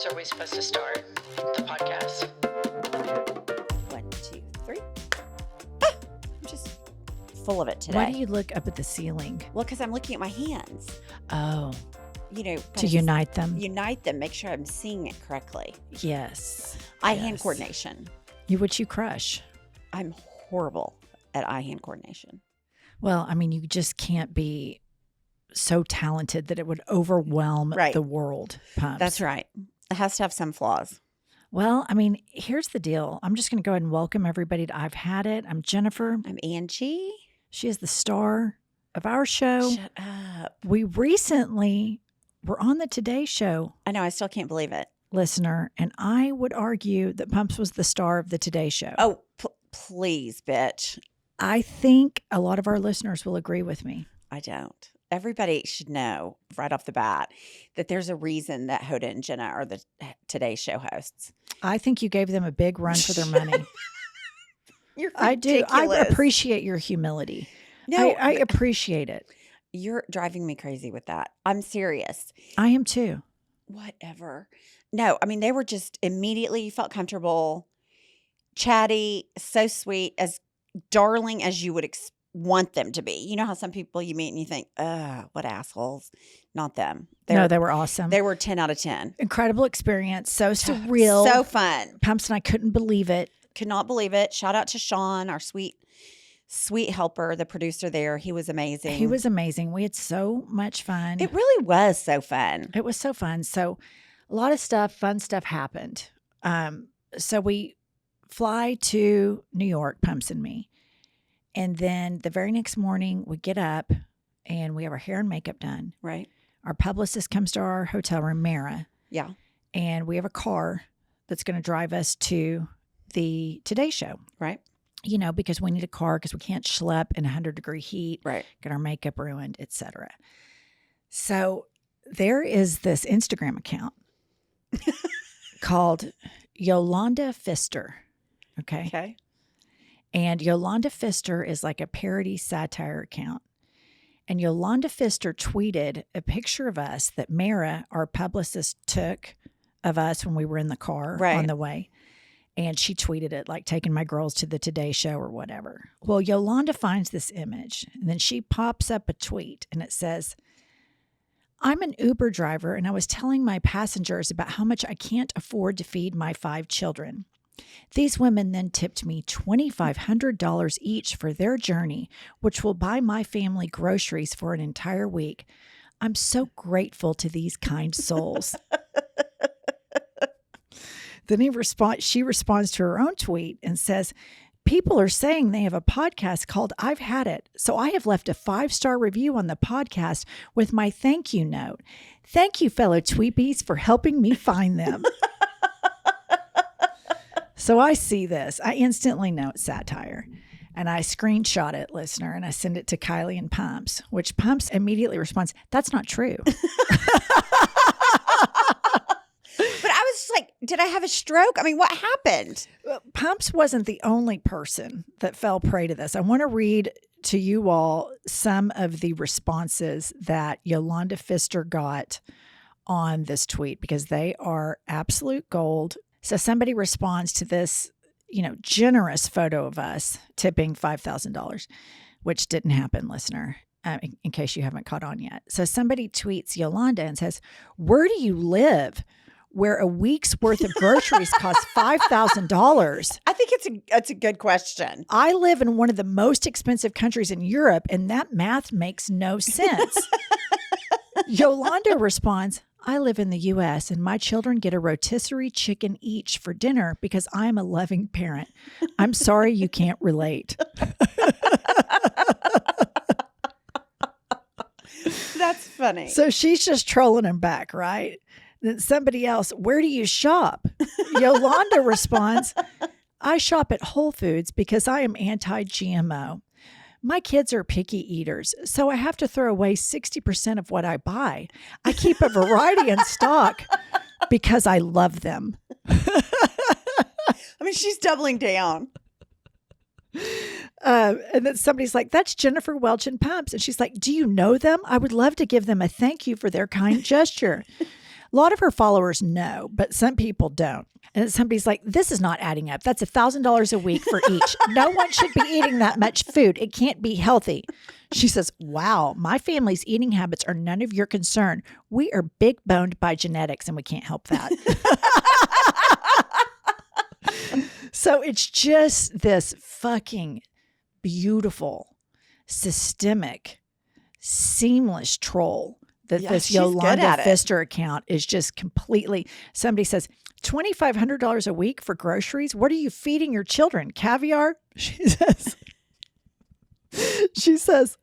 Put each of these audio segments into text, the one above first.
So are we supposed to start the podcast? 1, 2, 3. Ah, I'm just full of it today. Why do you look up at the ceiling? Well, because I'm looking at my hands. Oh, You know, to unite them. unite them, make sure I'm seeing it correctly. Yes. Eye-hand coordination. Which you crush. I'm horrible at eye-hand coordination. Well, I mean, you just can't be so talented that it would overwhelm Right. the world. Pumps. That's right. It has to have some flaws. Well, I mean, here's the deal. I'm just going to go ahead and welcome everybody to I've Had It. I'm Jennifer. I'm Angie. She is the star of our show. Shut up. We recently were on the Today Show, I know. I still can't believe it. listener, and I would argue that Pumps was the star of the Today Show. Oh, please, bitch. I think a lot of our listeners will agree with me. I don't. Everybody should know right off the bat that there's a reason that Hoda and Jenna are the Today Show hosts. I think you gave them a big run for their money. You're I do. I ridiculous. appreciate your humility. No, I appreciate it. you're driving me crazy with that. I'm serious. I am too. Whatever. No, I mean, they were just immediately, you felt comfortable, chatty, so sweet, as darling as you would want them to be. You know how some people you meet and you think, what assholes. Not them. No, they were awesome. They were 10 out of 10. Incredible experience. So surreal. So fun. Pumps and I couldn't believe it. Could not believe it. Shout out to Sean, our sweet helper, the producer there. He was amazing. He was amazing. We had so much fun. It really was so fun. It was so fun. So a lot of stuff, fun stuff happened. So we fly to New York, Pumps and me. And then the very next morning we get up and we have our hair and makeup done. Right. Our publicist comes to our hotel room, Mara, Yeah. and we have a car that's going to drive us to the Today Show. Right. You know, because we need a car because we can't schlep in 100-degree heat, Right. get our makeup ruined, etc. So there is this Instagram account called Yolanda Fister. Okay. Okay. And Yolanda Fister is like a parody satire account. And Yolanda Fister tweeted a picture of us that Mara, our publicist, took of us when we were in the car Right. on the way. And she tweeted it like taking my girls to the Today Show or whatever. Well, Yolanda finds this image and then she pops up a tweet and it says, I'm an Uber driver and I was telling my passengers about how much I can't afford to feed my 5 children. These women then tipped me $2,500 each for their journey, which will buy my family groceries for an entire week. I'm so grateful to these kind souls. Then she responds to her own tweet and says, people are saying they have a podcast called I've Had It. So I have left a 5-star review on the podcast with my thank you note. Thank you, fellow Tweepies, for helping me find them. So I see this. I instantly know it's satire. And I screenshot it, listener, and I send it to Kiley and Pumps, which Pumps immediately responds, that's not true. But I was just like, did I have a stroke? I mean, what happened? Pumps wasn't the only person that fell prey to this. I want to read to you all some of the responses that Yolanda Fister got on this tweet because they are absolute gold. So somebody responds to this, generous photo of us tipping $5,000, which didn't happen, listener, in case you haven't caught on yet. So somebody tweets Yolanda and says, where do you live where a week's worth of groceries cost $5,000? I think it's a good question. I live in one of the most expensive countries in Europe, and that math makes no sense. Yolanda responds, I live in the U.S. and my children get a rotisserie chicken each for dinner because I'm a loving parent. I'm sorry you can't relate. That's funny. So she's just trolling him back, right? Then somebody else, where do you shop? Yolanda responds, I shop at Whole Foods because I am anti-GMO. My kids are picky eaters, so I have to throw away 60% of what I buy. I keep a variety in stock because I love them. I mean, she's doubling down. And then somebody's like, that's Jennifer Welch and Pumps. And she's like, do you know them? I would love to give them a thank you for their kind gesture. A lot of her followers know, but some people don't. And somebody's like, this is not adding up. That's $1,000 a week for each. No one should be eating that much food. It can't be healthy. She says, wow, my family's eating habits are none of your concern. We are big boned by genetics and we can't help that. So it's just this fucking beautiful, systemic, seamless troll that this Yolanda Fister account is just completely. Somebody says, $2,500 a week for groceries? What are you feeding your children? Caviar? She says,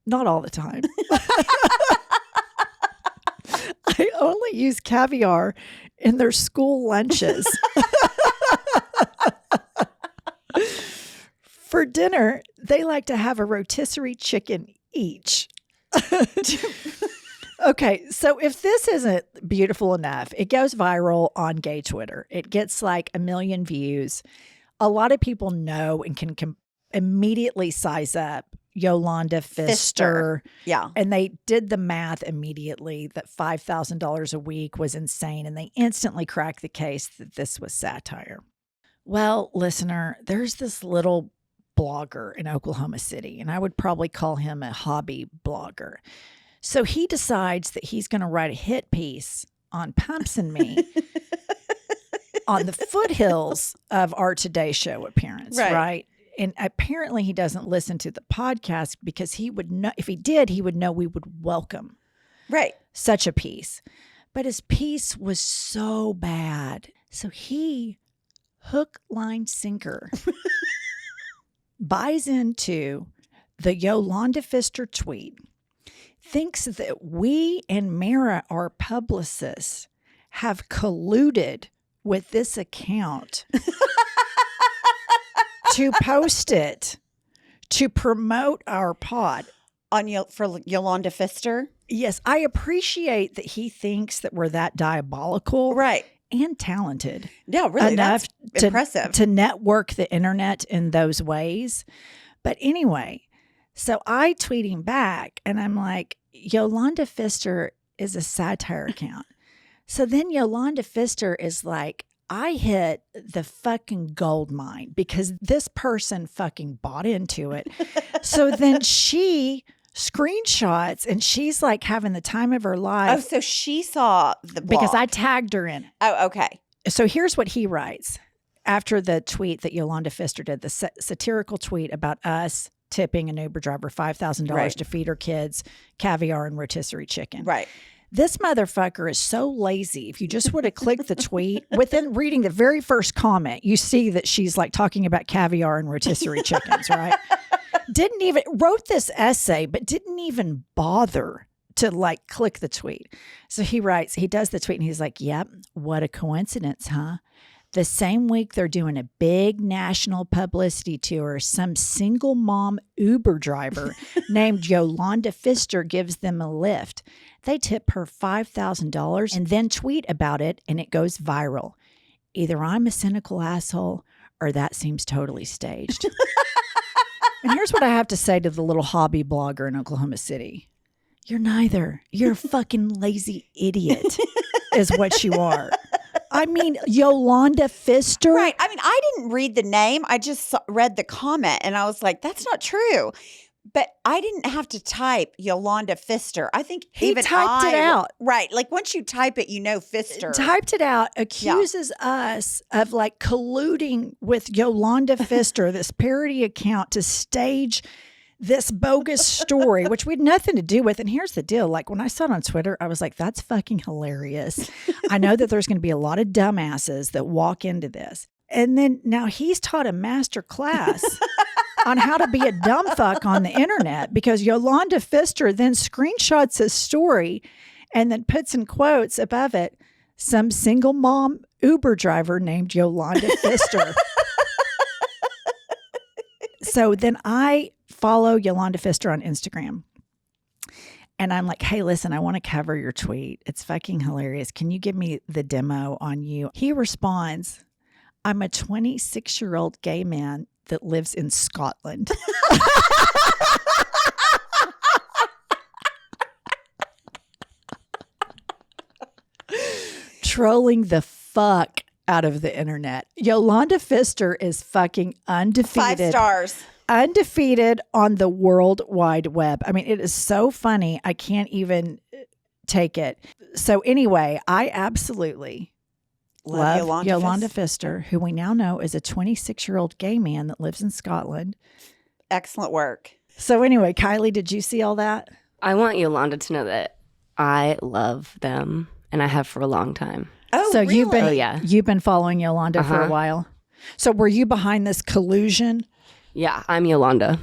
not all the time. I only use caviar in their school lunches. For dinner, they like to have a rotisserie chicken each. Okay, so if this isn't beautiful enough, it goes viral on gay Twitter. It gets like 1 million views. A lot of people know and can immediately size up Yolanda Fister. Yeah. And they did the math immediately that $5,000 a week was insane. And they instantly cracked the case that this was satire. Well, listener, there's this little blogger in Oklahoma City, and I would probably call him a hobby blogger. So he decides that he's going to write a hit piece on Pumps and Me on the foothills of our Today Show appearance, right? And apparently he doesn't listen to the podcast because he would know, if he did, he would know we would welcome such a piece. But his piece was so bad. So he, hook, line, sinker, buys into the Yolanda Fister tweet, thinks that we and Mara, our publicists, have colluded with this account to post it to promote our pod For Yolanda Fister. Yes, I appreciate that he thinks that we're that diabolical, and talented. Yeah, really, enough that's impressive to network the internet in those ways. But anyway, so I tweet him back, and I'm like, Yolanda Fister is a satire account. So then Yolanda Fister is like, I hit the fucking gold mine because this person fucking bought into it. So then she screenshots and she's like having the time of her life. Oh, so she saw the blog. Because I tagged her in it. Oh, okay. So here's what he writes after the tweet that Yolanda Fister did, the satirical tweet about us tipping an Uber driver $5,000 to feed her kids caviar and rotisserie chicken. Right. This motherfucker is so lazy. If you just would have clicked the tweet, within reading the very first comment, you see that she's like talking about caviar and rotisserie chickens, right? Wrote this essay, but didn't even bother to like click the tweet. So he does the tweet and he's like, yep, what a coincidence, huh? The same week they're doing a big national publicity tour, some single mom Uber driver named Yolanda Fister gives them a lift. They tip her $5,000 and then tweet about it, and it goes viral. Either I'm a cynical asshole or that seems totally staged. And here's what I have to say to the little hobby blogger in Oklahoma City. You're neither. You're a fucking lazy idiot is what you are. I mean, Yolanda Fister. Right. I mean, I didn't read the name. I just read the comment and I was like, that's not true. But I didn't have to type Yolanda Fister. I think he typed it out. Right. Like once you type it, you know Fister. Typed it out, accuses us of like colluding with Yolanda Fister, this parody account, to stage this bogus story, which we had nothing to do with. And here's the deal. Like when I saw it on Twitter, I was like, that's fucking hilarious. I know that there's going to be a lot of dumbasses that walk into this. And then now he's taught a master class on how to be a dumb fuck on the internet because Yolanda Fister then screenshots his story and then puts in quotes above it, some single mom Uber driver named Yolanda Fister. So then I follow Yolanda Fister on Instagram. And I'm like, hey, listen, I want to cover your tweet. It's fucking hilarious. Can you give me the demo on you? He responds, I'm a 26-year-old gay man that lives in Scotland. trolling the fuck out of the internet. Yolanda Fister is fucking undefeated. 5 stars. Undefeated on the World Wide Web. I mean, it is so funny. I can't even take it. So anyway, I absolutely love Yolanda Fister, who we now know is a 26-year-old gay man that lives in Scotland. Excellent work. So anyway, Kylie, did you see all that? I want Yolanda to know that I love them, and I have for a long time. Oh, so really? You've been following Yolanda for a while. So were you behind this collusion? Yeah, I'm Yolanda.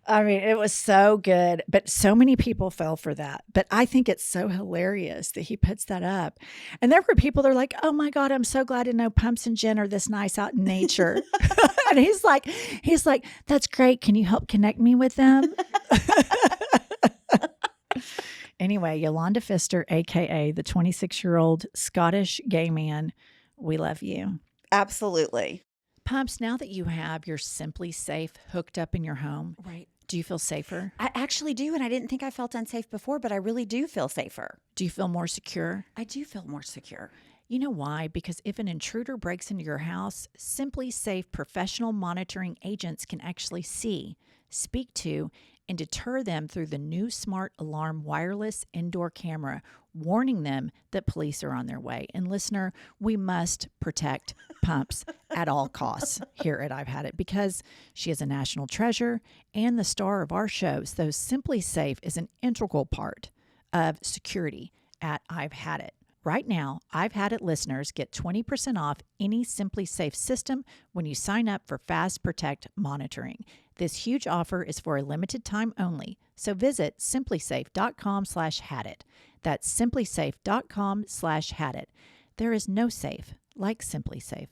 I mean, it was so good, but so many people fell for that. But I think it's so hilarious that he puts that up. And there were people that are like, oh my God, I'm so glad to know Pumps and Jen are this nice out in nature. And he's like, that's great. Can you help connect me with them? Anyway, Yolanda Fister, AKA the 26-year-old Scottish gay man. We love you. Absolutely. Pumps, now that you have your Simply Safe hooked up in your home, Right. do you feel safer? I actually do. And I didn't think I felt unsafe before, but I really do feel safer. Do you feel more secure? I do feel more secure. You know why? Because if an intruder breaks into your house, Simply Safe professional monitoring agents can actually see, speak to, and deter them through the new Smart Alarm wireless indoor camera, warning them that police are on their way. And listener, we must protect Pumps at all costs here at I've Had It, because she is a national treasure and the star of our show. So Simply Safe is an integral part of security at I've Had It. Right now, I've Had It listeners get 20% off any Simply Safe system when you sign up for Fast Protect monitoring. This huge offer is for a limited time only, so visit simplysafe.com/hadit. That's simplysafe.com/hadit. There is no safe like Simply Safe.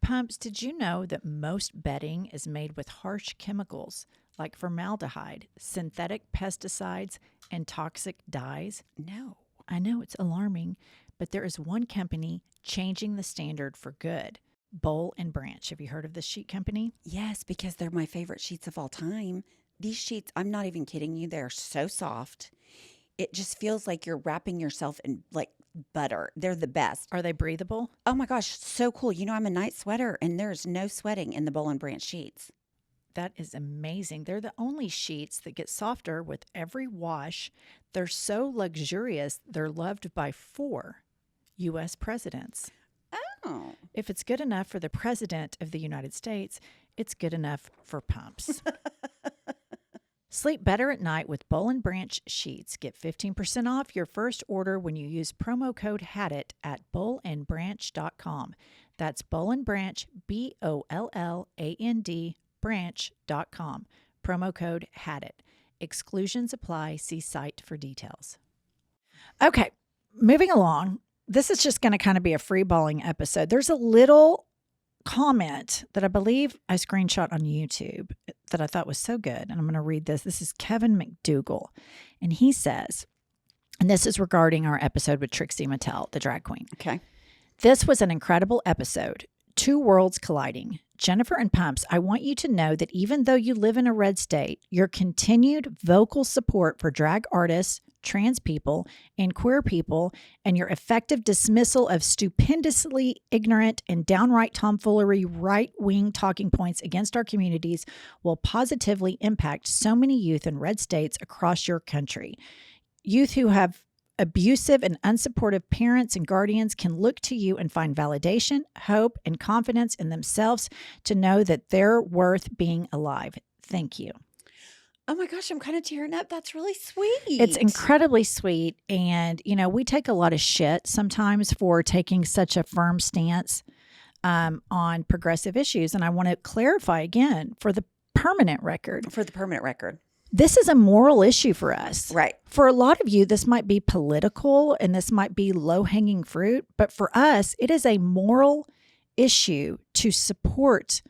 Pumps, did you know that most bedding is made with harsh chemicals like formaldehyde, synthetic pesticides, and toxic dyes? No. I know it's alarming, but there is one company changing the standard for good. Boll and Branch. Have you heard of this sheet company? Yes, because they're my favorite sheets of all time. These sheets, I'm not even kidding you, they're so soft. It just feels like you're wrapping yourself in like butter. They're the best. Are they breathable? Oh my gosh, so cool. You know, I'm a night sweater and there's no sweating in the Boll and Branch sheets. That is amazing. They're the only sheets that get softer with every wash. They're so luxurious, they're loved by 4 U.S. presidents. Oh. If it's good enough for the President of the United States, it's good enough for Pumps. Sleep better at night with Boll and Branch sheets. Get 15% off your first order when you use promo code HADIT at bollandbranch.com. That's Boll and Branch, BOLLAND, branch.com. Promo code HADIT. Exclusions apply. See site for details. Okay, moving along. This is just going to kind of be a freeballing episode. There's a little comment that I believe I screenshot on YouTube that I thought was so good. And I'm going to read this. This is Kevin McDougall. And he says, and this is regarding our episode with Trixie Mattel, the drag queen. Okay. This was an incredible episode. 2 worlds colliding. Jennifer and Pumps, I want you to know that even though you live in a red state, your continued vocal support for drag artists, trans people, and queer people, and your effective dismissal of stupendously ignorant and downright tomfoolery right-wing talking points against our communities will positively impact so many youth in red states across your country. Youth who have abusive and unsupportive parents and guardians can look to you and find validation, hope, and confidence in themselves to know that they're worth being alive. Thank you. Oh my gosh, I'm kind of tearing up. That's really sweet. It's incredibly sweet. And, you know, we take a lot of shit sometimes for taking such a firm stance on progressive issues. And I want to clarify again for the permanent record. For the permanent record. This is a moral issue for us. Right. For a lot of you, this might be political and this might be low-hanging fruit. But for us, it is a moral issue to support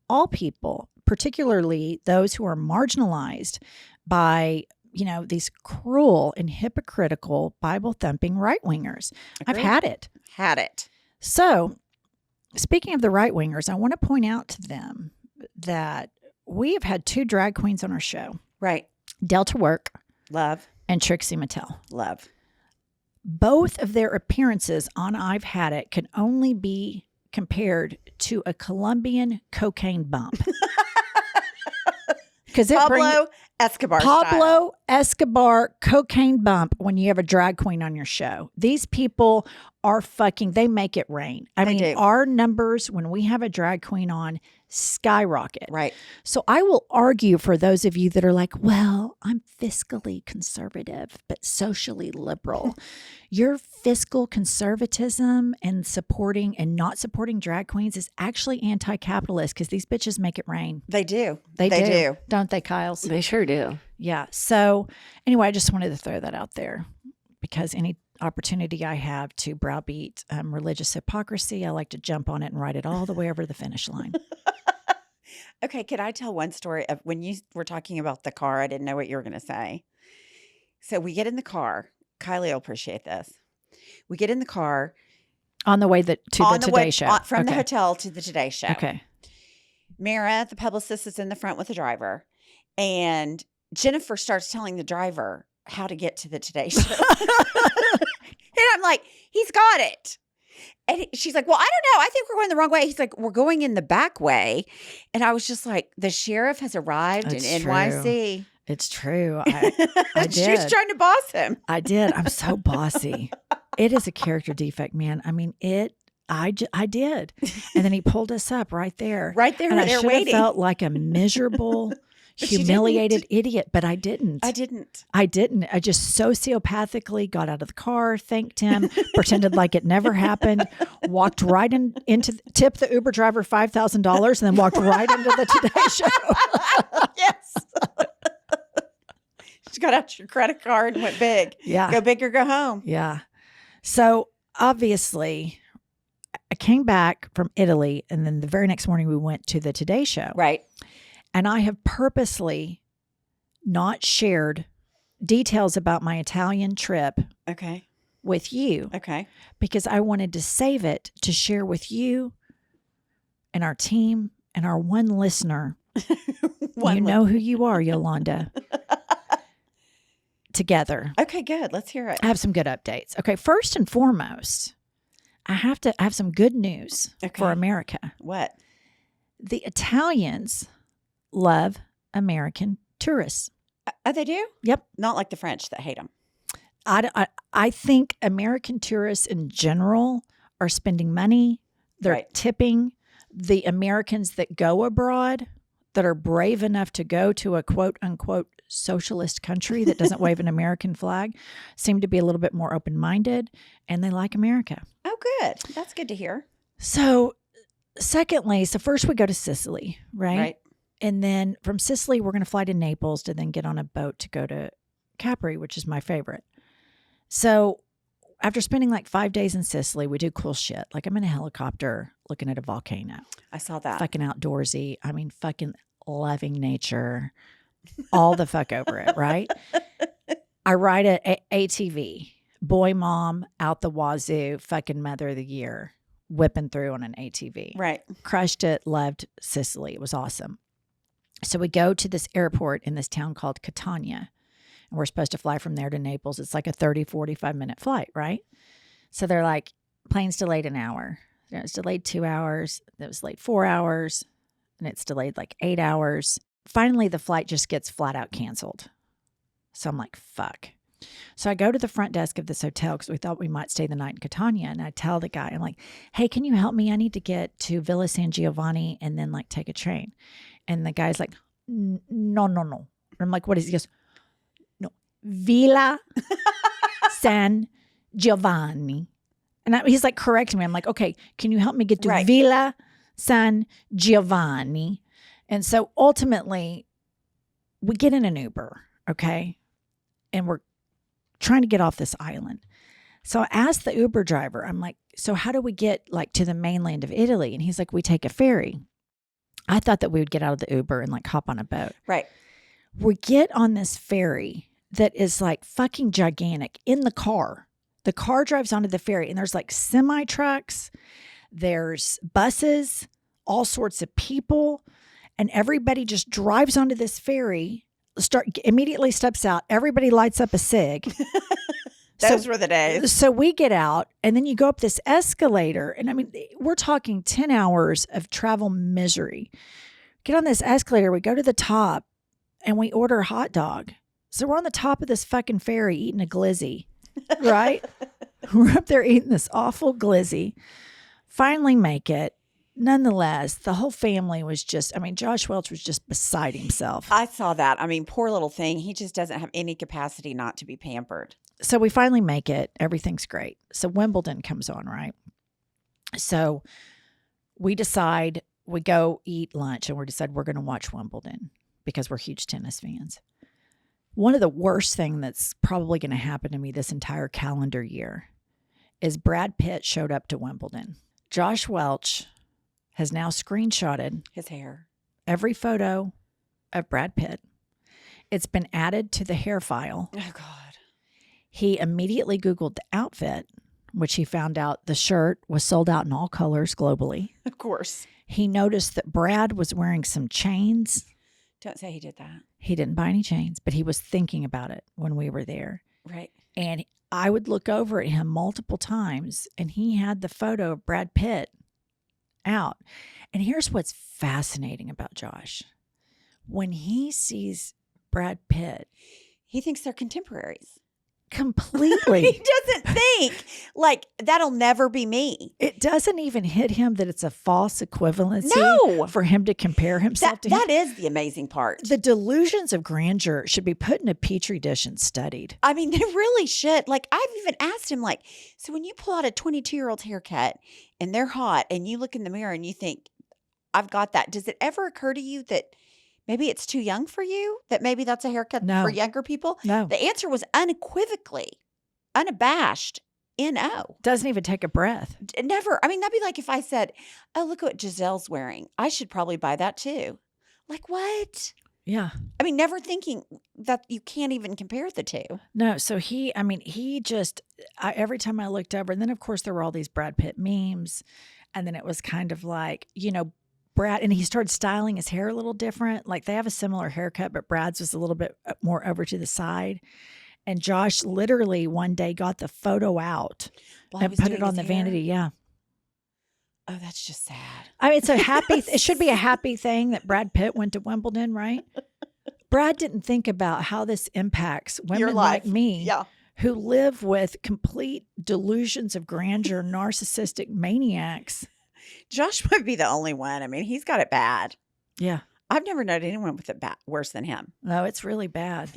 all people, particularly those who are marginalized by, you know, these cruel and hypocritical Bible-thumping right-wingers. I've had it. Had it. So, speaking of the right-wingers, I want to point out to them that we have had 2 drag queens on our show. Right. Delta Work Love. and Trixie Mattel. Love. Both of their appearances on I've Had It can only be compared to a Colombian cocaine bump. Because Pablo Escobar style. Pablo Escobar cocaine bump when you have a drag queen on your show. These people are they make it rain. I mean, do. our numbers when we have a drag queen on skyrocket. Right. So I will argue for those of you that are like, well, I'm fiscally conservative, but socially liberal. Your fiscal conservatism and not supporting drag queens is actually anti-capitalist because these bitches make it rain. They do. They do. Don't they, Kyles? They sure do. Yeah. So anyway, I just wanted to throw that out there because any opportunity I have to browbeat religious hypocrisy, I like to jump on it and ride it all the way over the finish line. Okay, could I tell one story of when you were talking about the car? I didn't know what you were going to say. So we get in the car. Kylie will appreciate this. We get in the car. On the way to the Today Show. From the hotel to the Today Show. Okay. Mara, the publicist, is in the front with the driver. And Jennifer starts telling the driver how to get to the Today Show. And I'm like, he's got it. And she's like, well, I don't know. I think we're going the wrong way. He's like, we're going in the back way. And I was just like, the sheriff has arrived in NYC. It's true. I did. She was trying to boss him. I did. I'm so bossy. It is a character defect, man. I mean, I did. And then he pulled us up right there. Right there. And I they're should waiting. have felt like a miserable, humiliated idiot, but I didn't. I didn't. I just sociopathically got out of the car, thanked him, pretended like it never happened, walked right tipped the Uber driver $5,000 and then walked right into the Today Show. Yes. She got out your credit card and went big. Yeah. Go big or go home. Yeah. So obviously I came back from Italy and then the very next morning we went to the Today Show. Right. And I have purposely not shared details about my Italian trip with you. Okay. Because I wanted to save it to share with you and our team and our one listener. You know who you are, Yolanda. Together. Okay, good. Let's hear it. I have some good updates. Okay, first and foremost, I have to have some good news for America. What? The Italians love American tourists. Oh, they do? Yep. Not like the French that hate them. I think American tourists in general are spending money. They're tipping the Americans that go abroad that are brave enough to go to a quote unquote socialist country that doesn't wave an American flag, seem to be a little bit more open-minded, and they like America. Oh, good. That's good to hear. So first we go to Sicily, right? And then from Sicily, we're going to fly to Naples to then get on a boat to go to Capri, which is my favorite. So after spending like 5 days in Sicily, we do cool shit. Like I'm in a helicopter looking at a volcano. I saw that. Fucking outdoorsy. I mean, fucking loving nature. All the fuck over it, right? I ride a ATV. Boy, mom, out the wazoo, fucking mother of the year, whipping through on an ATV. Right. Crushed it, loved Sicily. It was awesome. So we go to this airport in this town called Catania. And we're supposed to fly from there to Naples. It's like a 30, 45-minute flight, right? So they're like, plane's delayed an hour. It's delayed 2 hours. It was delayed 4 hours. And it's delayed like 8 hours. Finally, the flight just gets flat out canceled. So I'm like, fuck. So I go to the front desk of this hotel because we thought we might stay the night in Catania. And I tell the guy, I'm like, hey, can you help me? I need to get to Villa San Giovanni and then like take a train. And the guy's like, no. And I'm like, what is he? He goes, no, Villa San Giovanni. And he's like correcting me. I'm like, okay, can you help me get to Villa San Giovanni? And so ultimately, we get in an Uber, okay? And we're trying to get off this island. So I asked the Uber driver, I'm like, so how do we get like to the mainland of Italy? And he's like, we take a ferry. I thought that we would get out of the Uber and like hop on a boat. Right. We get on this ferry that is like fucking gigantic in the car. The car drives onto the ferry and there's like semi trucks, there's buses, all sorts of people. And everybody just drives onto this ferry, immediately steps out. Everybody lights up a cig. Those were the days. So we get out, and then you go up this escalator, and I mean, we're talking 10 hours of travel misery. Get on this escalator, we go to the top, and we order a hot dog. So we're on the top of this fucking ferry eating a glizzy, right? We're up there eating this awful glizzy. Finally make it. Nonetheless, the whole family was just, I mean, Josh Welch was just beside himself. I saw that. I mean, poor little thing. He just doesn't have any capacity not to be pampered. So we finally make it. Everything's great. So Wimbledon comes on, right? So we decide, we go eat lunch, and we decide we're going to watch Wimbledon because we're huge tennis fans. One of the worst things that's probably going to happen to me this entire calendar year is Brad Pitt showed up to Wimbledon. Josh Welch has now screenshotted His hair. every photo of Brad Pitt. It's been added to the hair file. Oh, God. He immediately Googled the outfit, which he found out the shirt was sold out in all colors globally. Of course. He noticed that Brad was wearing some chains. Don't say he did that. He didn't buy any chains, but he was thinking about it when we were there. Right. And I would look over at him multiple times, and he had the photo of Brad Pitt out. And here's what's fascinating about Josh. When he sees Brad Pitt, He thinks they're contemporaries. completely, He doesn't think, like, that'll never be me. it doesn't even hit him that it's a false equivalency No. for him to compare himself to him. That is the amazing part. The delusions of grandeur should be put in a petri dish and studied. I mean, they really should. Like, I've even asked him, like, so when you pull out a 22-year-old's haircut and they're hot and you look in the mirror and you think, I've got that. Does it ever occur to you that maybe it's too young for you? That maybe that's a haircut No. for younger people? No, The answer was unequivocally, unabashed, N-O. doesn't even take a breath. Never. I mean, that'd be like if I said, oh, look what Giselle's wearing. I should probably buy that too. Like, what? Yeah. I mean, never thinking that you can't even compare the two. No, so he just, every time I looked over, and then of course there were all these Brad Pitt memes, and then it was kind of like, Brad, and he started styling his hair a little different. Like they have a similar haircut, but Brad's was a little bit more over to the side. And Josh literally one day got the photo out While he and was put doing it on his the hair? vanity. Yeah. Oh, that's just sad. I mean, it's a happy, it should be a happy thing that Brad Pitt went to Wimbledon, right? Brad didn't think about how this impacts women Your like life. me Yeah. who live with complete delusions of grandeur, narcissistic maniacs. Josh might be the only one. I mean, he's got it bad. Yeah. I've never known anyone with it worse than him. No, it's really bad.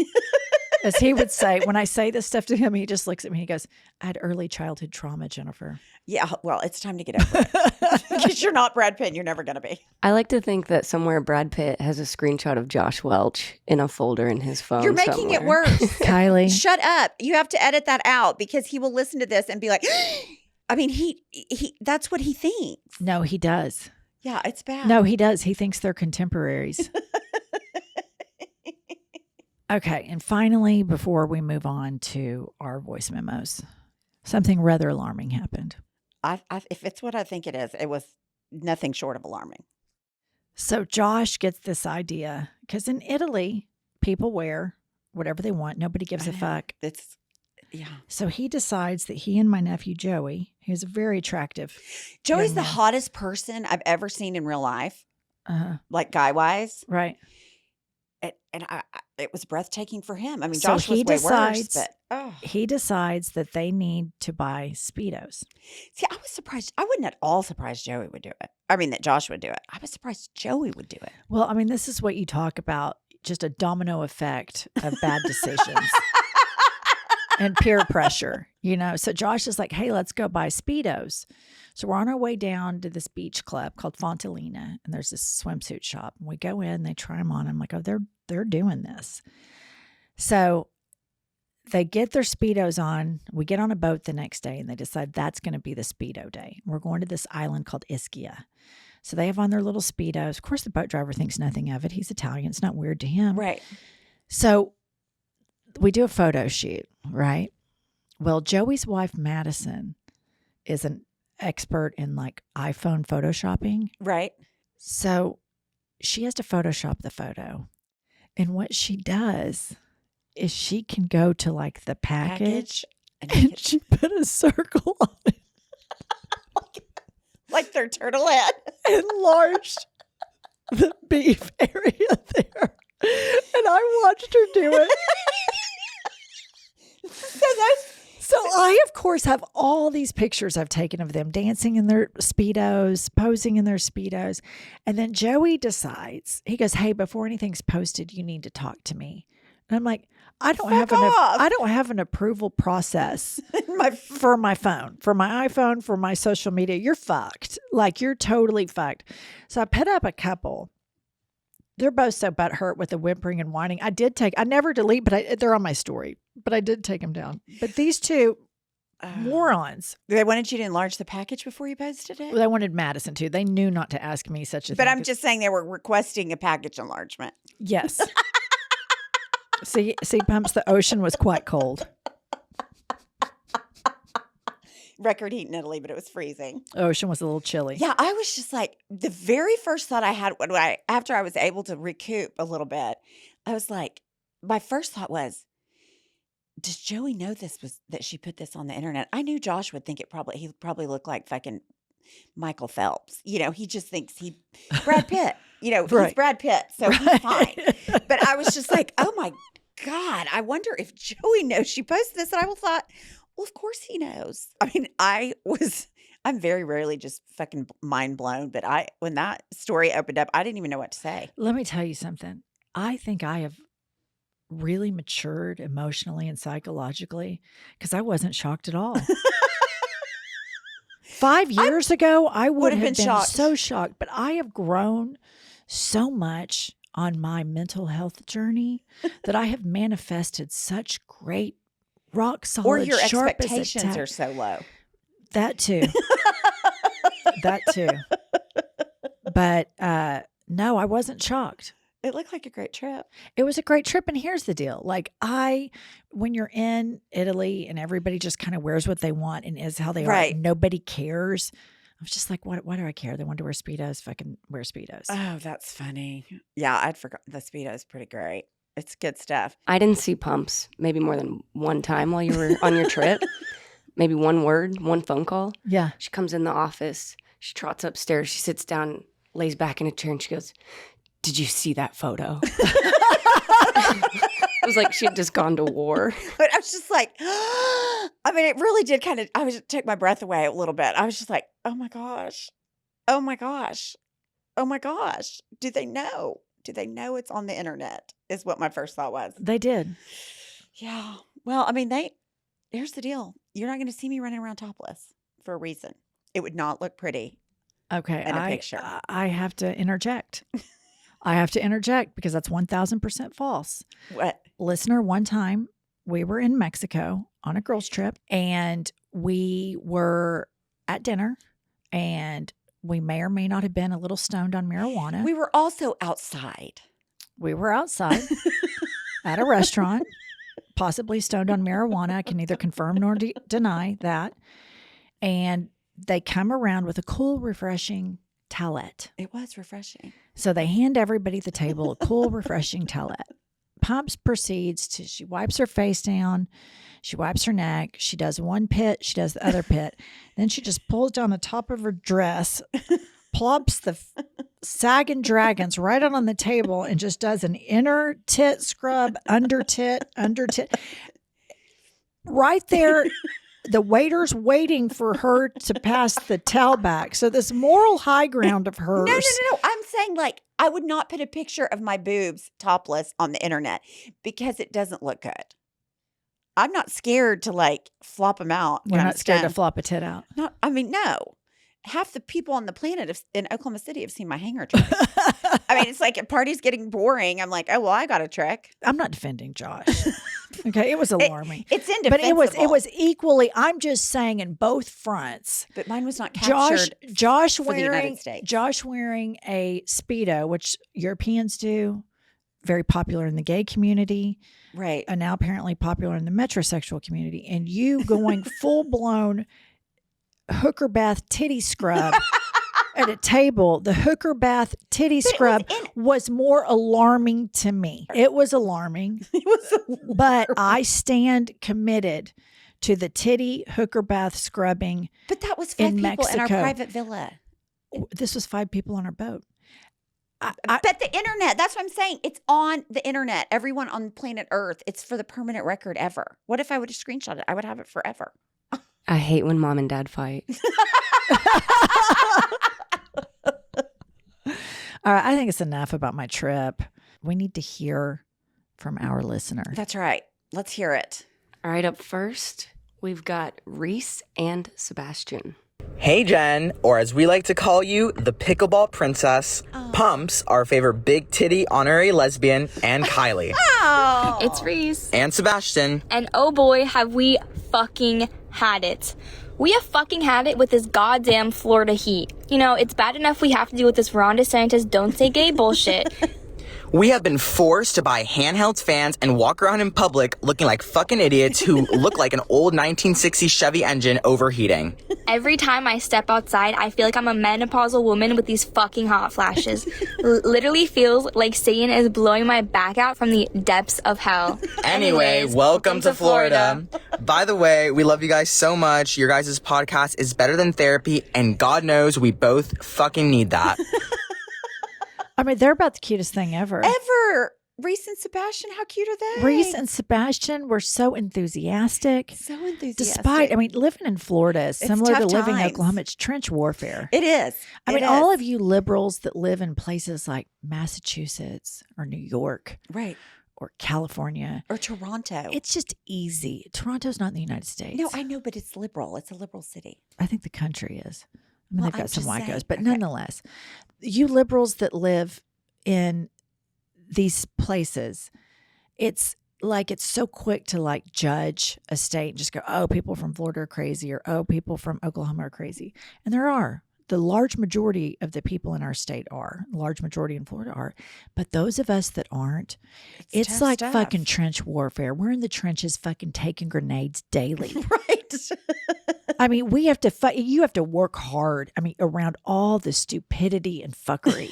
As he would say, when I say this stuff to him, he just looks at me and he goes, I had early childhood trauma, Jennifer. Yeah, well, it's time to get over it. Because you're not Brad Pitt and you're never going to be. I like to think that somewhere Brad Pitt has a screenshot of Josh Welch in a folder in his phone. You're making it somewhere. worse. Kylie. Shut up. You have to edit that out because he will listen to this and be like, I mean, he that's what he thinks. No, he does. Yeah, it's bad. No, he does. He thinks they're contemporaries. Okay. And finally, before we move on to our voice memos, something rather alarming happened. If it's what I think it is, it was nothing short of alarming. So Josh gets this idea because in Italy, people wear whatever they want. Nobody gives a I know. fuck. Yeah. So he decides that he and my nephew Joey, who's very attractive. Joey's young the man. hottest person I've ever seen in real life, Uh-huh. like guy-wise. Right. And it was breathtaking for him. I mean, So Josh was he way decides- worse, but oh. He decides that they need to buy Speedos. See, I was surprised. I wasn't at all surprised Joey would do it. I mean, that Josh would do it. I was surprised Joey would do it. Well, I mean, this is what you talk about, just a domino effect of bad decisions and peer pressure, So Josh is like, hey, let's go buy Speedos. So we're on our way down to this beach club called Fontalina, and there's this swimsuit shop. And we go in, they try them on. I'm like, oh, they're doing this. So they get their Speedos on. We get on a boat the next day, and they decide that's going to be the Speedo day. We're going to this island called Ischia. So they have on their little Speedos. Of course, the boat driver thinks nothing of it. He's Italian. It's not weird to him. Right. So we do a photo shoot, right? Well, Joey's wife, Madison, is an expert in like iPhone photoshopping. Right. So she has to Photoshop the photo. And what she does is she can go to like the package And she put a circle on it. Like their turtle head. Enlarged the beef area there. And I watched her do it. So I, of course, have all these pictures I've taken of them dancing in their Speedos, posing in their Speedos. And then Joey decides, he goes, hey, before anything's posted, you need to talk to me. And I'm like, I don't have an approval process for my phone, for my iPhone, for my social media. You're fucked. Like, you're totally fucked. So I put up a couple. They're both so butthurt with the whimpering and whining. I never delete, but they're on my story. But I did take them down. But these two morons. They wanted you to enlarge the package before you posted it? They wanted Madison to. They knew not to ask me such a thing. But I'm just saying they were requesting a package enlargement. Yes. See, Pumps, the ocean was quite cold. Record heat in Italy, but it was freezing. Ocean was a little chilly. Yeah, I was just like, the very first thought I had after I was able to recoup a little bit, I was like, my first thought was, does Joey know that she put this on the internet? I knew Josh would think he probably looked like fucking Michael Phelps. You know, he just thinks Brad Pitt. You know, Right. He's Brad Pitt, so he's fine. But I was just like, oh my God, I wonder if Joey knows she posted this. And I thought, well, of course he knows. I mean, I'm very rarely just fucking mind blown. But when that story opened up, I didn't even know what to say. Let me tell you something. I think I have really matured emotionally and psychologically because I wasn't shocked at all. 5 years ago, I would have been shocked. So shocked. But I have grown so much on my mental health journey that I have manifested such great, rock solid, Or your sharp as a expectations tack. are so low. That too. That too. But no, I wasn't shocked. It looked like a great trip. It was a great trip. And here's the deal. Like when you're in Italy and everybody just kind of wears what they want and is how they Right. are, nobody cares. I was just like, why do I care? They want to wear Speedos, fucking wear Speedos. Oh, that's funny. Yeah, I'd forgot. The Speedo is pretty great. It's good stuff. I didn't see Pumps maybe more than one time while you were on your trip. Maybe one word, one phone call. Yeah. She comes in the office. She trots upstairs. She sits down, lays back in a chair, and she goes, "Did you see that photo?" It was like she had just gone to war. But I was just like, I mean, it really did kind of, took my breath away a little bit. I was just like, oh my gosh. Oh my gosh. Oh my gosh. Do they know? Do they know it's on the internet? Is what my first thought was. They did. Yeah. Well, I mean, here's the deal. You're not going to see me running around topless for a reason. It would not look pretty. Okay. In a picture. I have to interject. I have to interject because that's 1,000% false. What? Listener, one time we were in Mexico on a girls' trip and we were at dinner and we may or may not have been a little stoned on marijuana. We were also outside. We were outside at a restaurant, possibly stoned on marijuana. I can neither confirm nor deny that. And they come around with a cool, refreshing towelette. It was refreshing. So they hand everybody at the table a cool, refreshing towelette. Pumps proceeds to, she wipes her face down. She wipes her neck. She does one pit. She does the other pit. Then she just pulls down the top of her dress, plops the Saggin Dragons right on the table and just does an inner tit scrub, under tit. Right there, the waiter's waiting for her to pass the towel back. So this moral high ground of hers. No. I'm saying, like, I would not put a picture of my boobs topless on the internet because it doesn't look good. I'm not scared to, like, flop them out. You're not scared to flop a tit out. No. Half the people on the planet in Oklahoma City have seen my hanger trick. I mean, it's like a party's getting boring. I'm like, oh, well, I got a trick. I'm not defending Josh. Okay, it was alarming. It's indefensible. But it was equally, I'm just saying in both fronts. But mine was not captured Josh for the United wearing States. Josh wearing a Speedo, which Europeans do, very popular in the gay community. Right. And now apparently popular in the metrosexual community. And you going full blown hooker bath titty scrub at a table, the hooker bath titty scrub was more alarming to me. It was alarming. But I stand committed to the titty hooker bath scrubbing. But that was 5 people Mexico. in our private villa. This was 5 people on our boat. But the internet, that's what I'm saying. It's on the internet. Everyone on planet Earth, it's for the permanent record ever. What if I would have screenshot it? I would have it forever. I hate when mom and dad fight. All right, I think it's enough about my trip. We need to hear from our listener. That's right. Let's hear it. All right, up first, we've got Reese and Sebastian. Hey Jen, or as we like to call you, the pickleball princess, Pumps, our favorite big titty honorary lesbian, and Kylie. Oh, It's Reese. And Sebastian. And oh boy, have we fucking had it. We have fucking had it with this goddamn Florida heat. You know, it's bad enough we have to deal with this Ron DeSantis don't say gay bullshit. We have been forced to buy handheld fans and walk around in public looking like fucking idiots who look like an old 1960s Chevy engine overheating. Every time I step outside, I feel like I'm a menopausal woman with these fucking hot flashes. Literally feels like Satan is blowing my back out from the depths of hell. Anyway, welcome to Florida. By the way, we love you guys so much. Your guys' podcast is better than therapy, and God knows we both fucking need that. I mean, they're about the cutest thing ever. ever. Reese and Sebastian, how cute are they? Reese and Sebastian were so enthusiastic. So enthusiastic. Despite, I mean, living in Florida is similar to tough living in times. Oklahoma. It's trench warfare. It is. I mean, all of you liberals that live in places like Massachusetts or New York right. or California, Or Toronto. it's just easy. Toronto's not in the United States. No, I know, but it's liberal. It's a liberal city. I think the country is. I mean, Well, they've got I'm some just white saying. guys, but Okay. nonetheless, you liberals that live in these places, it's like it's so quick to like judge a state and just go, oh, people from Florida are crazy, or oh, people from Oklahoma are crazy. And there are. The large majority of the people in our state are. Large majority in Florida are. But those of us that aren't, it's tough like stuff. fucking trench warfare. We're in the trenches fucking taking grenades daily. Right. I mean, we have to fight. You have to work hard. I mean, around all the stupidity and fuckery.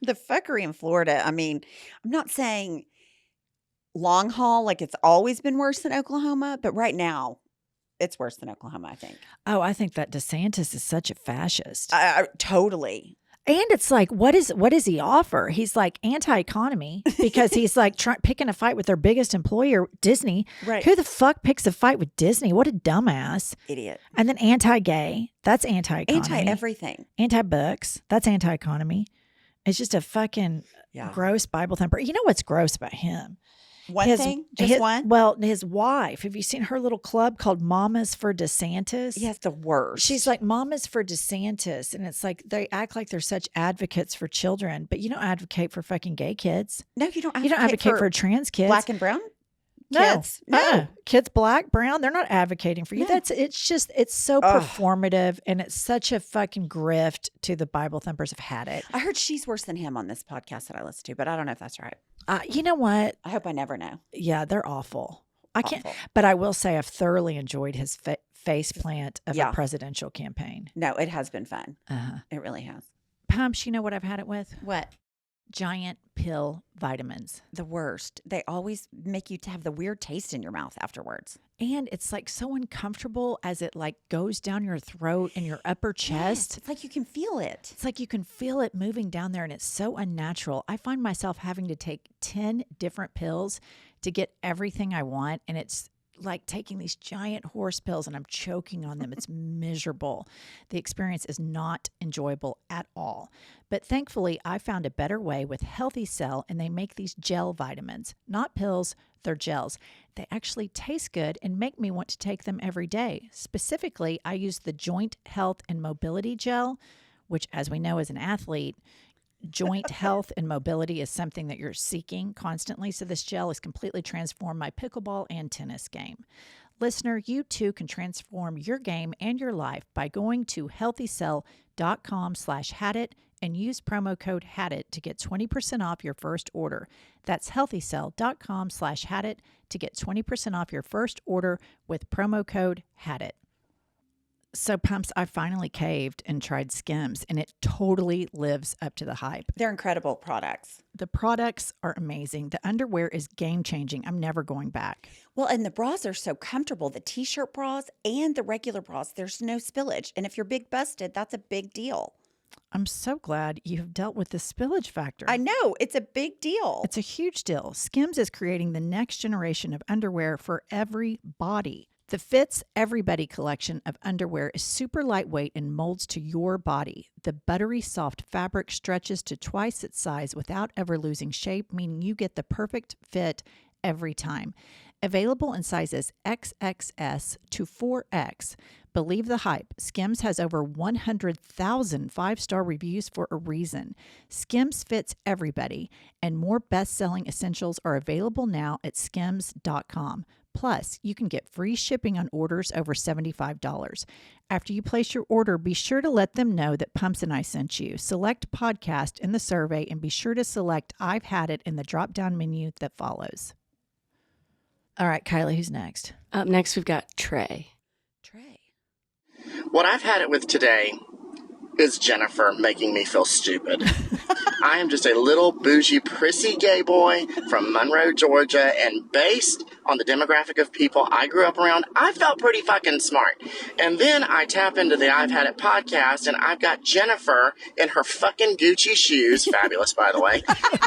The fuckery in Florida. I mean, I'm not saying long haul like it's always been worse than Oklahoma, but right now it's worse than Oklahoma, I think. Oh, I think that DeSantis is such a fascist. Totally. And it's like, what does he offer? He's like anti-economy because he's like picking a fight with their biggest employer, Disney. Right. Who the fuck picks a fight with Disney? What a dumbass. Idiot. And then anti-gay. That's anti-economy. Anti-everything. Anti-books. That's anti-economy. It's just a fucking Yeah. gross Bible thumper. You know what's gross about him? One thing? Just one? Well, his wife. Have you seen her little club called Mamas for DeSantis? Yes, the worst. She's like Mamas for DeSantis. And it's like they act like they're such advocates for children, but you don't advocate for fucking gay kids. No, you don't You don't advocate for trans kids. black and brown No. kids. No. Kids black, brown, they're not advocating for you. No. It's so Ugh. performative, and it's such a fucking grift to the Bible thumpers have had it. I heard she's worse than him on this podcast that I listened to, but I don't know if that's right. You know what? I hope I never know. Yeah, they're awful. I can't, Awful. but I will say I've thoroughly enjoyed his face plant of Yeah. a presidential campaign. No, it has been fun. Uh-huh. It really has. Pumps, you know what I've had it with? What? Giant pill vitamins. The worst. They always make you to have the weird taste in your mouth afterwards. And it's like so uncomfortable as it like goes down your throat and your upper Yes, chest. it's like you can feel it. It's like you can feel it moving down there, and it's so unnatural. I find myself having to take 10 different pills to get everything I want, and it's like taking these giant horse pills and I'm choking on them. It's miserable. The experience is not enjoyable at all. But thankfully, I found a better way with Healthy Cell, and they make these gel vitamins, not pills, they're gels. They actually taste good and make me want to take them every day. Specifically, I use the Joint Health and Mobility Gel, which, as we know as an athlete, joint health and mobility is something that you're seeking constantly. So this gel has completely transformed my pickleball and tennis game. Listener, you too can transform your game and your life by going to healthycell.com/hadit and use promo code HADIT to get 20% off your first order. That's healthycell.com/hadit to get 20% off your first order with promo code HADIT. So, Pumps, I finally caved and tried Skims, and it totally lives up to the hype. They're incredible products. The products are amazing. The underwear is game-changing. I'm never going back. Well, and the bras are so comfortable. The t-shirt bras and the regular bras, there's no spillage. And if you're big busted, that's a big deal. I'm so glad you have dealt with the spillage factor. I know. It's a big deal. It's a huge deal. Skims is creating the next generation of underwear for every body. The Fits Everybody collection of underwear is super lightweight and molds to your body. The buttery soft fabric stretches to twice its size without ever losing shape, meaning you get the perfect fit every time. Available in sizes XXS to 4X. Believe the hype. Skims has over 100,000 five-star reviews for a reason. Skims Fits Everybody, and more best-selling essentials are available now at skims.com. Plus, you can get free shipping on orders over $75. After you place your order, be sure to let them know that Pumps and I sent you. Select podcast in the survey and be sure to select I've Had It in the drop-down menu that follows. All right, Kylie, who's next? Up next, we've got Trey. Trey. What I've had it with today is Jennifer making me feel stupid. I am just a little bougie, prissy gay boy from Monroe, Georgia, and based on the demographic of people I grew up around, I felt pretty fucking smart. And then I tap into the I've Had It podcast, and I've got Jennifer in her fucking Gucci shoes, fabulous by the way,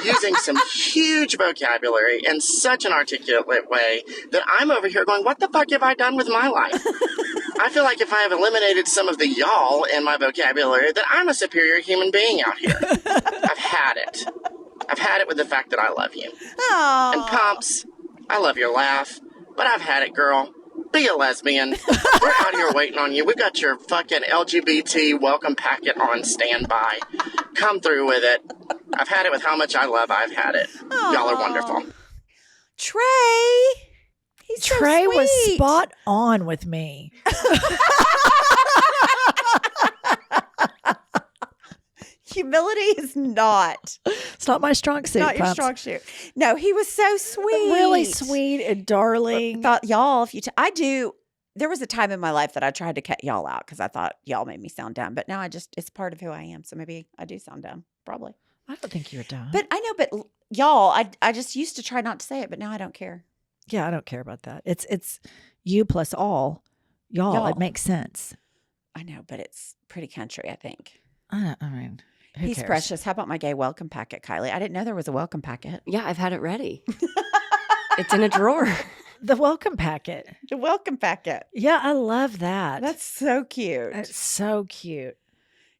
using some huge vocabulary in such an articulate way that I'm over here going, what the fuck have I done with my life? I feel like if I have eliminated some of the y'all in my vocabulary, that I'm a superior human being out here. I've had it. I've had it with the fact that I love you. Aww. And Pumps, I love your laugh, but I've had it, girl. Be a lesbian. We're out here waiting on you. We've got your fucking LGBT welcome packet on standby. Come through with it. I've had it with how much I love I've Had It. Aww. Y'all are wonderful. Trey. He's so Trey was sweet. spot on with me. Humility is not. It's not my strong suit. Not your Pumps. strong suit. No, he was so sweet. Really sweet and darling. Thought y'all, if you, I do. There was a time in my life that I tried to cut y'all out because I thought y'all made me sound dumb. But now it's part of who I am. So maybe I do sound dumb. Probably. I don't think you're dumb. But I know, but y'all, I just used to try not to say it, but now I don't care. yeah, I don't care about that. It's you plus all. Y'all. It makes sense. I know, but it's pretty country, I think. I mean, who He's cares? precious. How about my gay welcome packet, Kylie? I didn't know there was a welcome packet. Yeah, I've had it ready. It's in a drawer. The welcome packet. The welcome packet. Yeah, I love that. That's so cute. It's so cute.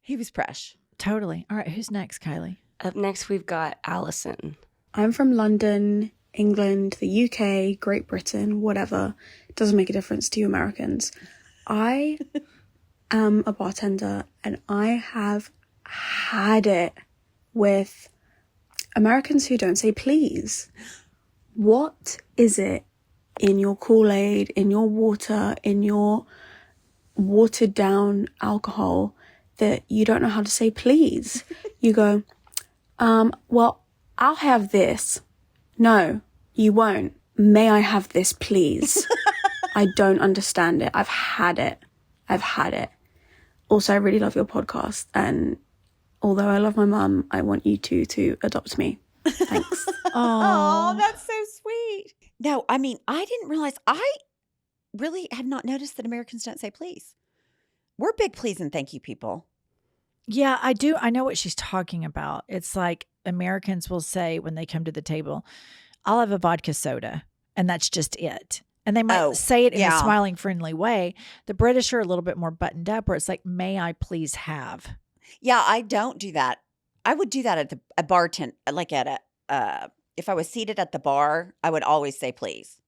He was fresh. Totally. All right, who's next, Kylie? Up next, we've got Allison. I'm from London, England, the UK, Great Britain, whatever. It doesn't make a difference to you Americans. I am a bartender and I have had it with Americans who don't say please. What is it in your Kool-Aid, in your water, in your watered down alcohol that you don't know how to say please? You go, well, I'll have this. No, you won't. May I have this, please? I don't understand it. I've had it. Also, I really love your podcast. And although I love my mum, I want you to adopt me. Thanks. Oh, that's so sweet. No, I mean, I didn't realize, I really had not noticed that Americans don't say please. We're big please and thank you people. Yeah, I do. I know what she's talking about. It's like Americans will say when they come to the table, I'll have a vodka soda. And that's just it. And they might say it in a smiling, friendly way. The British are a little bit more buttoned up where it's like, may I please have? Yeah, I don't do that. I would do that at a bartender, like at if I was seated at the bar, I would always say please.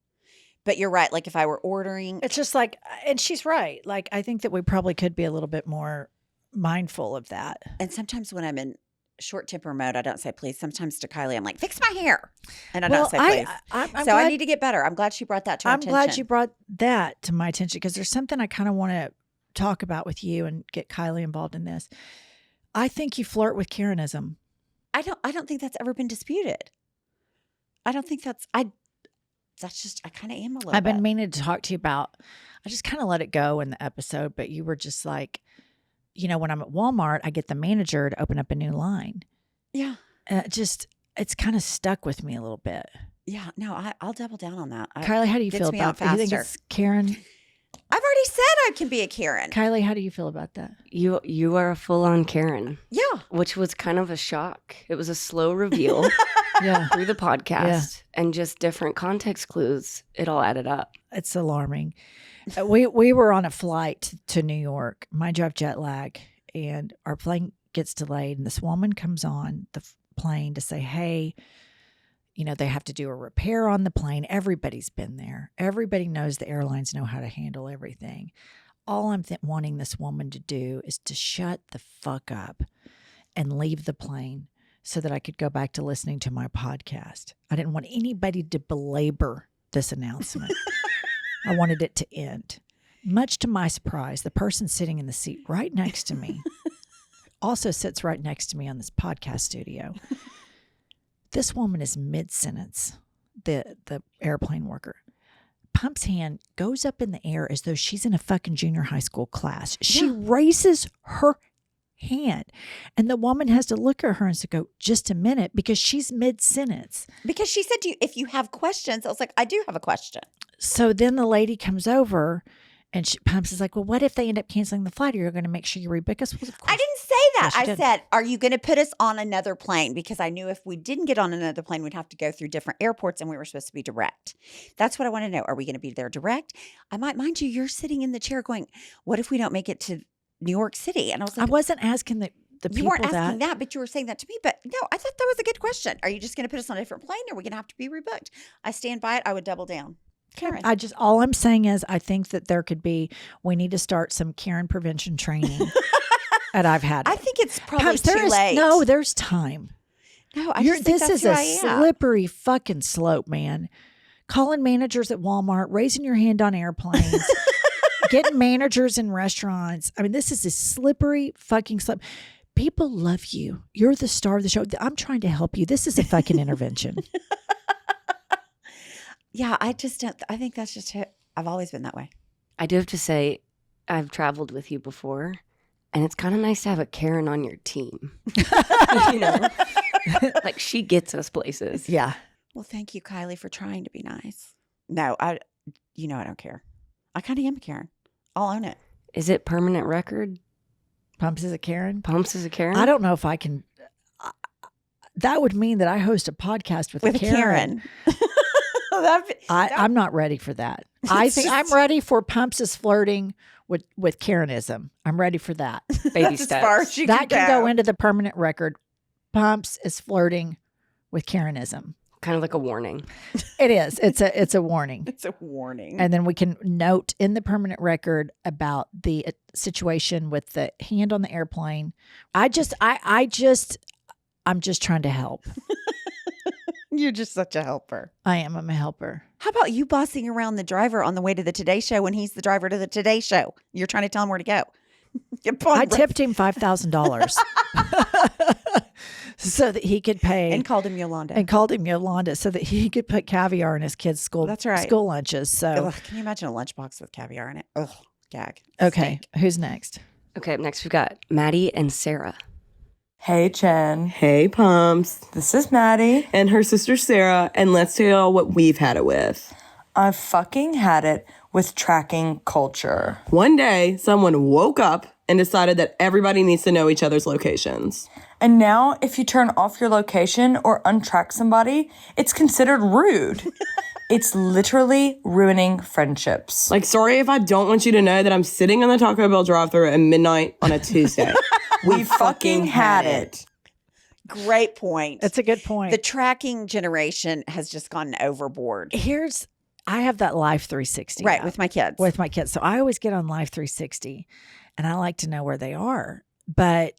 But you're right. Like if I were ordering. It's just like, and she's right. Like, I think that we probably could be a little bit more mindful of that. And sometimes when I'm in short temper mode, I don't say please. Sometimes to Kylie, I'm like, fix my hair. And I don't say please. I'm so I need to get better. I'm glad she brought that to our attention. I'm glad you brought that to my attention because there's something I kind of want to talk about with you and get Kylie involved in this. I think you flirt with Karenism. I don't think that's ever been disputed. I don't think that's just, I kind of am a little I've been bit. meaning to talk to you about, I just kind of let it go in the episode, but you were just like, when I'm at Walmart, I get the manager to open up a new line. Yeah. It's kind of stuck with me a little bit. Yeah. No, I'll double down on that. Kylie, how do you feel about it? You think it's Karen? I've already said I can be a Karen. Kylie, how do you feel about that? You are a full-on Karen. Yeah. Which was kind of a shock. It was a slow reveal through the podcast and just different context clues. It all added up. It's alarming. We were on a flight to New York. Mind you, I have jet lag, and our plane gets delayed, and this woman comes on the plane to say, hey, they have to do a repair on the plane. Everybody's been there. Everybody knows the airlines know how to handle everything. All I'm wanting this woman to do is to shut the fuck up and leave the plane so that I could go back to listening to my podcast. I didn't want anybody to belabor this announcement. I wanted it to end. Much to my surprise, the person sitting in the seat right next to me also sits right next to me on this podcast studio. This woman is mid-sentence, the airplane worker. Pump's hand goes up in the air as though she's in a fucking junior high school class. She raises her hand, and the woman has to look at her and go, just a minute, because she's mid-sentence. Because she said to you, if you have questions, I was like, I do have a question. So then the lady comes over, and Pumps is like, well, what if they end up canceling the flight? Are you going to make sure you rebook us? Well, of course. I didn't say that. Yes, I said, are you going to put us on another plane? Because I knew if we didn't get on another plane, we'd have to go through different airports, and we were supposed to be direct. That's what I want to know. Are we going to be there direct? Mind you, you're sitting in the chair going, what if we don't make it to New York City? And I was like, I wasn't asking the people you weren't asking that, but you were saying that to me. But no, I thought that was a good question. Are you just going to put us on a different plane? Or are we going to have to be rebooked? I stand by it. I would double down. Karen. All I'm saying is I think that we need to start some Karen prevention training. And I've had it. I think it's probably too late. No, there's time. No, I just think this is a slippery fucking slope, man. Calling managers at Walmart, raising your hand on airplanes, getting managers in restaurants. I mean, this is a slippery fucking slope. People love you. You're the star of the show. I'm trying to help you. This is a fucking intervention. Yeah, I just don't. I think that's just it. I've always been that way. I do have to say, I've traveled with you before, and it's kind of nice to have a Karen on your team. Like she gets us places. Yeah. Well, thank you, Kylie, for trying to be nice. No, I don't care. I kind of am a Karen. I'll own it. Is it permanent record? Pumps is a Karen? Pumps is a Karen? I don't know if I can. That would mean that I host a podcast with a Karen. I'm not ready for that. I think I'm ready for Pumps is flirting with Karenism. I'm ready for that. Baby steps. As far as you that can go into the permanent record. Pumps is flirting with Karenism. Kind of like a warning. It is. It's a warning. It's a warning. And then we can note in the permanent record about the situation with the hand on the airplane. I'm just trying to help. You're just such a helper. I am. I'm a helper. How about you bossing around the driver on the way to the Today Show when he's the driver to the Today Show? You're trying to tell him where to go. I tipped him $5,000 so that he could pay. And called him Yolanda. So that he could put caviar in his kids' school. That's right. School lunches. So Ugh, can you imagine a lunchbox with caviar in it? Ugh, gag. Okay. Stink. Who's next? Okay, up next we've got Maddie and Sarah. Hey, Jen. Hey, Pumps. This is Maddie and her sister Sarah, and let's tell y'all what we've had it with. I've fucking had it with tracking culture. One day, someone woke up and decided that everybody needs to know each other's locations. And now, if you turn off your location or untrack somebody, it's considered rude. It's literally ruining friendships. Like, sorry if I don't want you to know that I'm sitting on the Taco Bell drive-thru at midnight on a Tuesday. We fucking had it. Great point. That's a good point. The tracking generation has just gone overboard. I have that Life 360. Right, app with my kids. With my kids. So I always get on Life 360 and I like to know where they are. But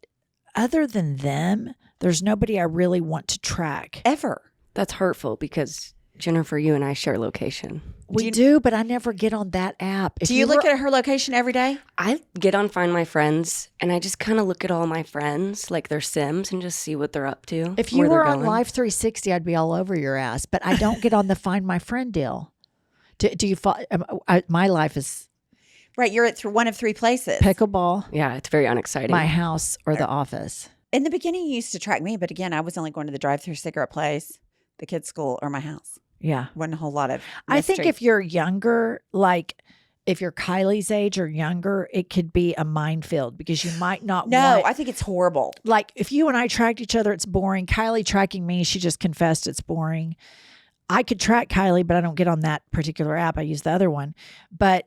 other than them, there's nobody I really want to track. Ever. That's hurtful because Jennifer, you and I share location. We do, but I never get on that app. Do you look at her location every day? I get on Find My Friends, and I just kind of look at all my friends, like their Sims, and just see what they're up to. If you were on Life 360, I'd be all over your ass. But I don't get on the Find My Friend deal. Do you? My life is Right. You're at one of three places. Pickleball, Yeah, it's very unexciting. my house, or the office. In the beginning, you used to track me, but again, I was only going to the drive-through cigarette place, the kids' school, or my house. Yeah. Wasn't a whole lot of I think mystery. if you're younger, like if you're Kylie's age or younger, it could be a minefield because you might not No, want, I think it's horrible. like if you and I tracked each other, it's boring. Kylie tracking me, she just confessed it's boring. I could track Kylie, but I don't get on that particular app. I use the other one. But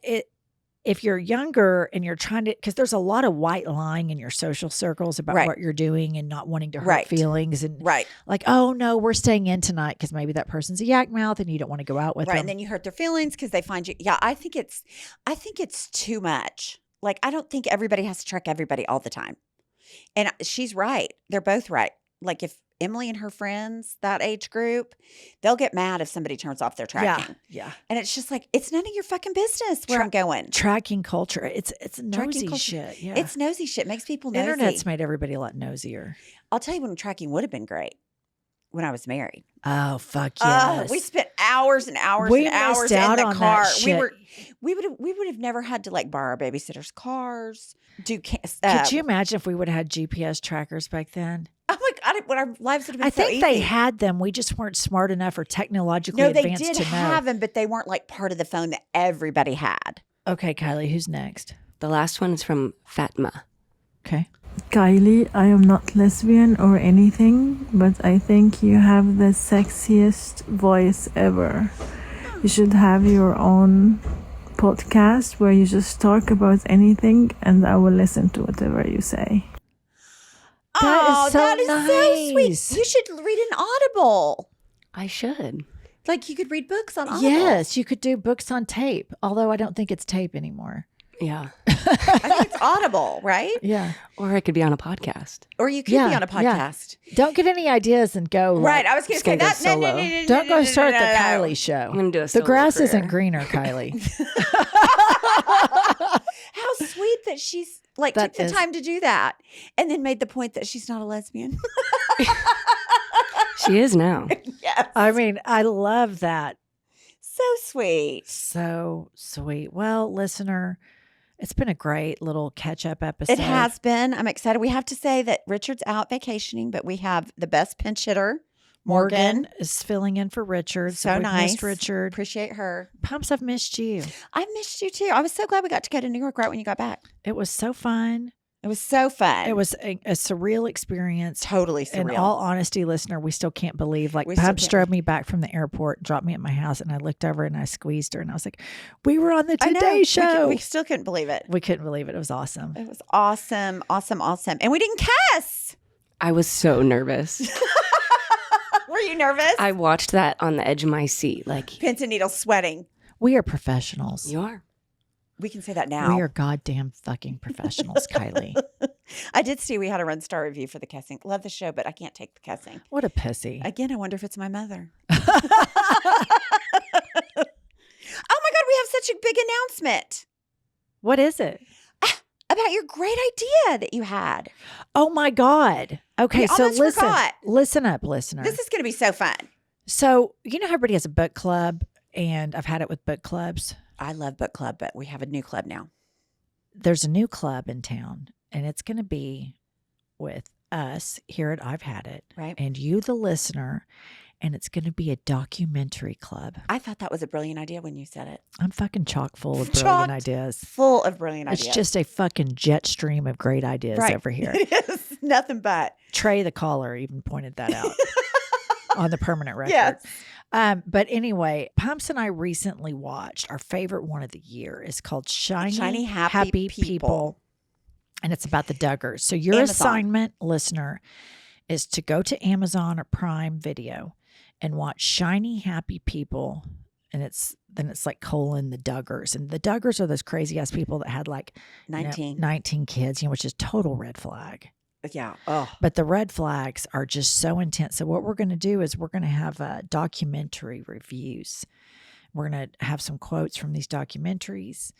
if you're younger and you're trying to, because there's a lot of white lying in your social circles about Right. what you're doing and not wanting to hurt Right. feelings and Right. like, oh no, we're staying in tonight because maybe that person's a yak mouth and you don't want to go out with Right. them. And then you hurt their feelings because they find you. Yeah, I think it's too much. Like, I don't think everybody has to track everybody all the time. And she's right. They're both right. Like, if Emily and her friends, that age group, they'll get mad if somebody turns off their tracking. Yeah. And it's just like, it's none of your fucking business where I'm going. Tracking culture. It's nosy culture. shit. Yeah. It's nosy shit. Makes people nosy. Internet's made everybody a lot nosier. I'll tell you when tracking would have been great. When I was married. Oh, fuck yes. We spent hours and hours We and hours missed in out the on that car. shit. We would have never had to like borrow babysitters' cars. Could you imagine if we would have had GPS trackers back then? Oh my God, what our lives would have been I so think easy. they had them. We just weren't smart enough or technologically No, they advanced did to know. have them, but they weren't like part of the phone that everybody had. Okay, Kylie, who's next? The last one is from Fatma. Okay. Kylie, I am not lesbian or anything, but I think you have the sexiest voice ever. You should have your own podcast where you just talk about anything and I will listen to whatever you say. That is so that is so nice. sweet. You should read an Audible. I should. Like you could read books on Audible. Yes, you could do books on tape, although I don't think it's tape anymore. Yeah. I think it's Audible, right? Yeah. Or I could be on a podcast. Or you could be on a podcast. Don't get any ideas and go. Right. I was going to say just that. gonna No, go no, no, solo. no, Don't go no, start no, the no, no. Kylie show. I'm gonna do a The solo grass career. isn't greener, Kylie. How sweet that she's like That took the is- time to do that and then made the point that she's not a lesbian. She is now. Yes. I mean, I love that. So sweet. So sweet. Well, listener, it's been a great little catch-up episode. It has been. I'm excited. We have to say that Richard's out vacationing, but we have the best pinch hitter, Morgan. is filling in for Richard. So we've nice. missed Richard. Appreciate her. Pumps, I've missed you. I missed you too. I was so glad we got to go to New York right when you got back. It was so fun. It was so fun. It was a surreal experience. totally surreal. In all honesty, listener, we still can't believe. Like, We still Pumps can't drove me back from the airport, dropped me at my house, and I looked over and I squeezed her, and I was like, "We were on the I know. Today Show." We still couldn't believe it. We couldn't believe it. It was awesome. It was awesome, awesome, awesome. And we didn't cuss. I was so nervous. Were you nervous? I watched that on the edge of my seat. Like, Pins and needles sweating. We are professionals. you are. We can say that now. We are goddamn fucking professionals, Kylie. I did see we had a run-star review for the cussing. Love the show, but I can't take the cussing. What a pussy. Again, I wonder if it's my mother. Oh my God, we have such a big announcement What is it? about your great idea that you had. Oh my God. Okay, We so almost listen. forgot. Listen up, listener. This is going to be so fun. So, you know how everybody has a book club, and I've had it with book clubs. I love book club, but we have a new club now. There's a new club in town, and it's going to be with us here at I've Had It, Right. and you, the listener, and it's going to be a documentary club. I thought that was a brilliant idea when you said it. I'm fucking chock full of Chocked brilliant ideas. Full of brilliant It's ideas. just a fucking jet stream of great ideas right. over here. It is nothing but. Trey, the caller, even pointed that out on the permanent record. Yes. But anyway, Pumps and I recently watched our favorite one of the year. It's called Shiny Happy People. And it's about the Duggars. So your Amazon. assignment, listener, is to go to Amazon or Prime Video and watch Shiny Happy People. And it's like colon the Duggars. And the Duggars are those crazy ass people that had like 19. 19 kids, which is total red flag. Yeah. Oh. But the red flags are just so intense. So what we're going to do is we're going to have documentary reviews. We're going to have some quotes from these documentaries.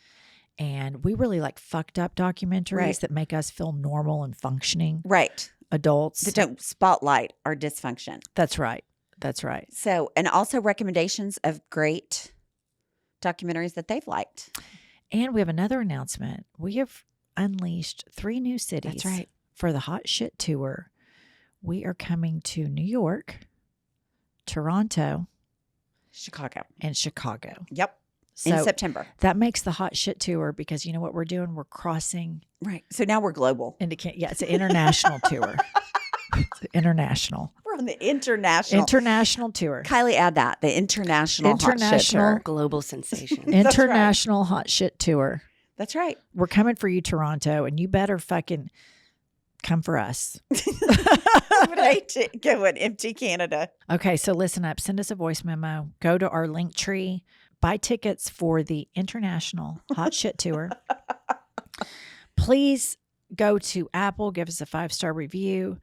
And we really like fucked up documentaries Right. that make us feel normal and functioning Right. adults. That don't spotlight our dysfunction. That's right. That's right. So, and also recommendations of great documentaries that they've liked. And we have another announcement. We have unleashed 3 new cities. That's right. For the Hot Shit Tour. We are coming to New York, Toronto, Chicago. and Chicago. Yep. So In September. that makes the Hot Shit Tour because you know what we're doing? We're crossing Right. So now we're global. into it's an international tour. It's international. We're on the international Tour. Kylie, add that. The international hot shit International tour. Global sensation. International Hot Shit Tour. That's right. We're coming for you, Toronto, and you better fucking come for us. I would hate to go and empty Canada. Okay, so listen up. Send us a voice memo. Go to our link tree. Buy tickets for the International Hot Shit Tour. Please go to Apple. Give us a 5-star review.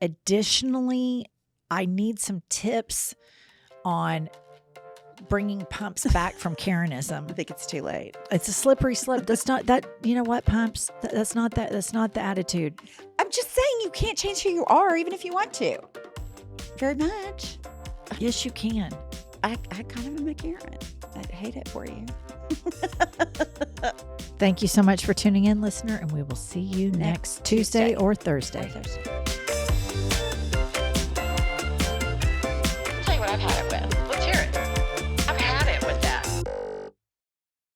Additionally, I need some tips on bringing Pumps back from Karenism. I think it's too late. It's a slippery slope. That's not that. You know what, Pumps? That's not that. That's not the attitude. I'm just saying you can't change who you are, even if you want to. Very much. Yes, you can. I kind of am a Karen. I hate it for you. Thank you so much for tuning in, listener, and we will see you next Tuesday or Thursday.